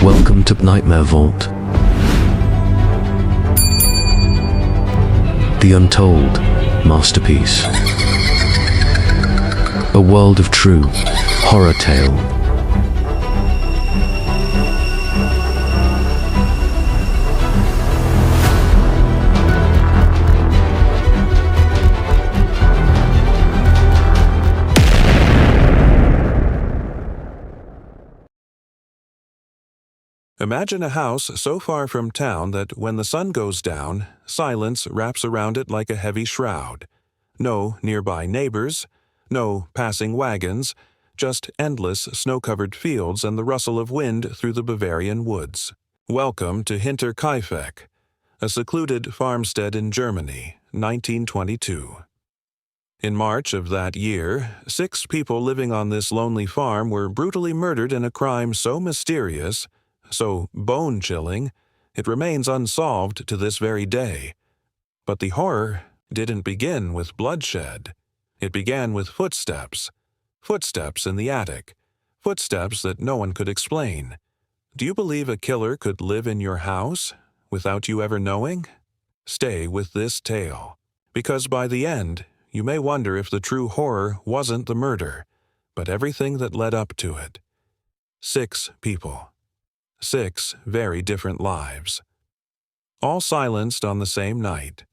Welcome to Nightmare Vault. The untold masterpiece. A world of true horror tale. Imagine a house so far from town that when the sun goes down, silence wraps around it like a heavy shroud. No nearby neighbors, no passing wagons, just endless snow-covered fields and the rustle of wind through the Bavarian woods. Welcome to Hinterkaifeck, a secluded farmstead in Germany, 1922. In March of that year, 6 people living on this lonely farm were brutally murdered in a crime so mysterious, so bone-chilling, it remains unsolved to this very day. But the horror didn't begin with bloodshed. It began with footsteps. Footsteps in the attic. Footsteps that no one could explain. Do you believe a killer could live in your house without you ever knowing? Stay with this tale, because by the end, you may wonder if the true horror wasn't the murder, but everything that led up to it. 6 people. 6 very different lives. All silenced on the same night.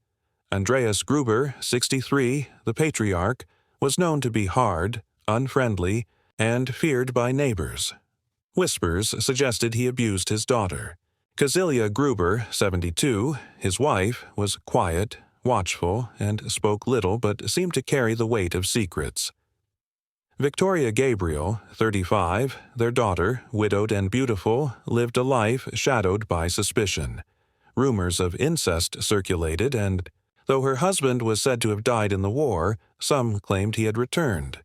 Andreas Gruber, 63, the patriarch, was known to be hard, unfriendly, and feared by neighbors. Whispers suggested he abused his daughter. Cecilia Gruber, 72, his wife, was quiet, watchful, and spoke little but seemed to carry the weight of secrets. Victoria Gabriel, 35, their daughter, widowed and beautiful, lived a life shadowed by suspicion. Rumors of incest circulated, and though her husband was said to have died in the war, some claimed he had returned.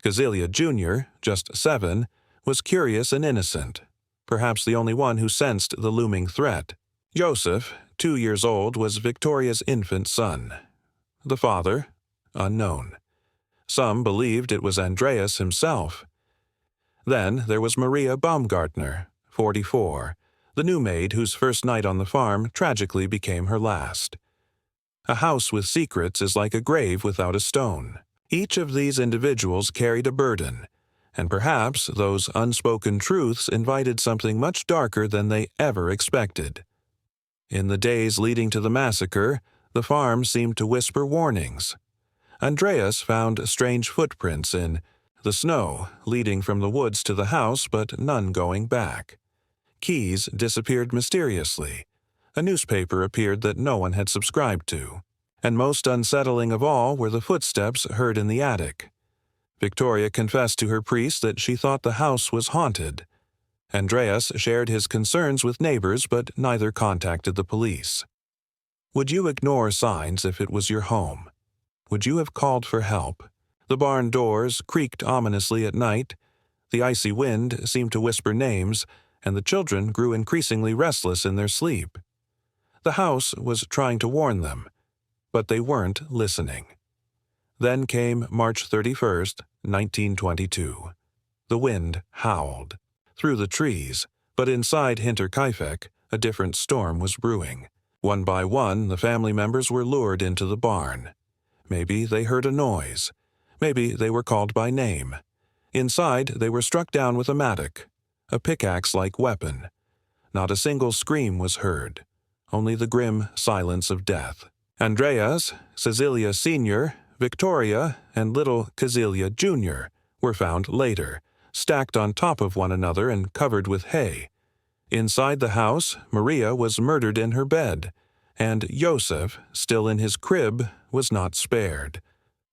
Cecilia Jr., just 7, was curious and innocent, perhaps the only one who sensed the looming threat. Joseph, 2 years old, was Victoria's infant son. The father, unknown. Some believed it was Andreas himself. Then there was Maria Baumgartner, 44, the new maid whose first night on the farm tragically became her last. A house with secrets is like a grave without a stone. Each of these individuals carried a burden, and perhaps those unspoken truths invited something much darker than they ever expected. In the days leading to the massacre, the farm seemed to whisper warnings. Andreas found strange footprints in the snow, leading from the woods to the house, but none going back. Keys disappeared mysteriously. A newspaper appeared that no one had subscribed to. And most unsettling of all were the footsteps heard in the attic. Victoria confessed to her priest that she thought the house was haunted. Andreas shared his concerns with neighbors, but neither contacted the police. Would you ignore signs if it was your home? Would you have called for help? The barn doors creaked ominously at night. The icy wind seemed to whisper names, and the children grew increasingly restless in their sleep. The house was trying to warn them, but they weren't listening. Then came March 31st, 1922. The wind howled through the trees, but inside Hinterkaifeck, a different storm was brewing. One by one, the family members were lured into the barn. Maybe they heard a noise. Maybe they were called by name. Inside, they were struck down with a mattock, a pickaxe-like weapon. Not a single scream was heard, only the grim silence of death. Andreas, Cecilia Sr., Victoria, and little Cecilia Jr. were found later, stacked on top of one another and covered with hay. Inside the house, Maria was murdered in her bed, and Joseph, still in his crib, was not spared.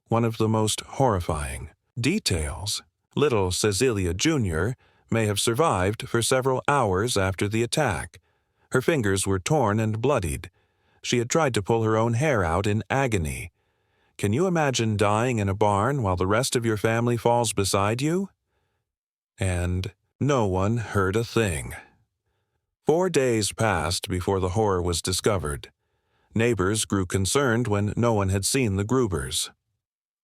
One of the most horrifying details. Little Cecilia Jr. may have survived for several hours after the attack. Her fingers were torn and bloodied. She had tried to pull her own hair out in agony. Can you imagine dying in a barn while the rest of your family falls beside you? And no one heard a thing. 4 days passed before the horror was discovered. Neighbors grew concerned when no one had seen the Grubers.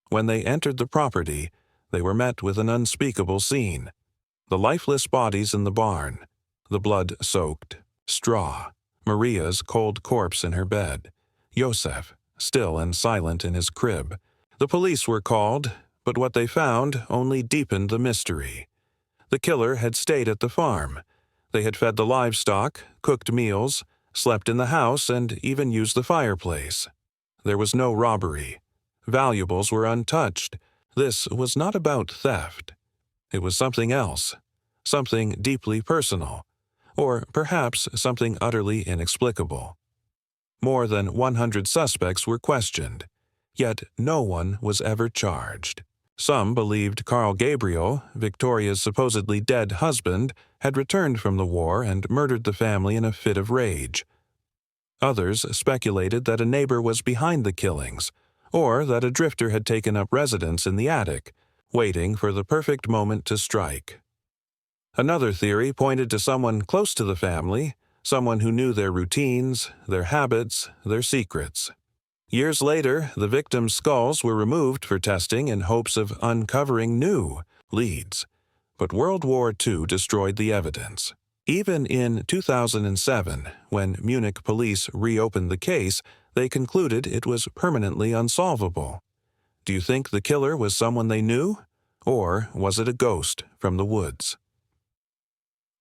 When they entered the property, they were met with an unspeakable scene. The lifeless bodies in the barn, The blood-soaked straw, Maria's cold corpse in her bed, Yosef, still and silent in his crib. The police were called, but what they found only deepened the mystery. The killer had stayed at the farm. They had fed the livestock, cooked meals, slept in the house, and even used the fireplace. There was no robbery. Valuables were untouched. This was not about theft. It was something else, something deeply personal, or perhaps something utterly inexplicable. More than 100 suspects were questioned, yet no one was ever charged. Some believed Carl Gabriel, Victoria's supposedly dead husband, had returned from the war and murdered the family in a fit of rage. Others speculated that a neighbor was behind the killings, or that a drifter had taken up residence in the attic, waiting for the perfect moment to strike. Another theory pointed to someone close to the family, someone who knew their routines, their habits, their secrets. Years later, the victims' skulls were removed for testing in hopes of uncovering new leads. But World War II destroyed the evidence. Even in 2007, when Munich police reopened the case, they concluded it was permanently unsolvable. Do you think the killer was someone they knew? Or was it a ghost from the woods?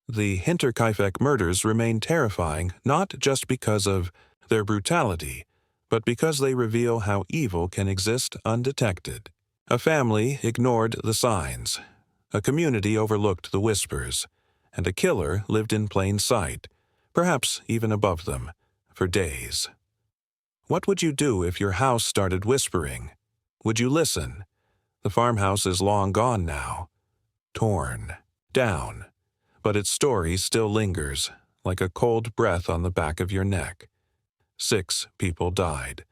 The Hinterkaifeck murders remain terrifying not just because of their brutality, but because they reveal how evil can exist undetected. A family ignored the signs. A community overlooked the whispers. And a killer lived in plain sight, perhaps even above them, for days. What would you do if your house started whispering? Would you listen? The farmhouse is long gone now. Torn down. But its story still lingers, like a cold breath on the back of your neck. 6 people died.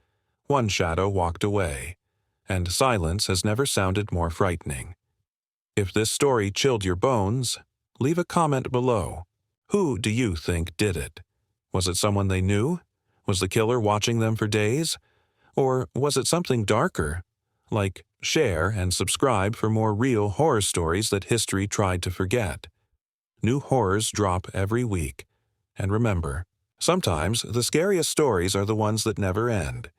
1 shadow walked away. And silence has never sounded more frightening. If this story chilled your bones, leave a comment below. Who do you think did it? Was it someone they knew? Was the killer watching them for days? Or was it something darker? Like, share and subscribe for more real horror stories that history tried to forget. New horrors drop every week. And remember, sometimes the scariest stories are the ones that never end.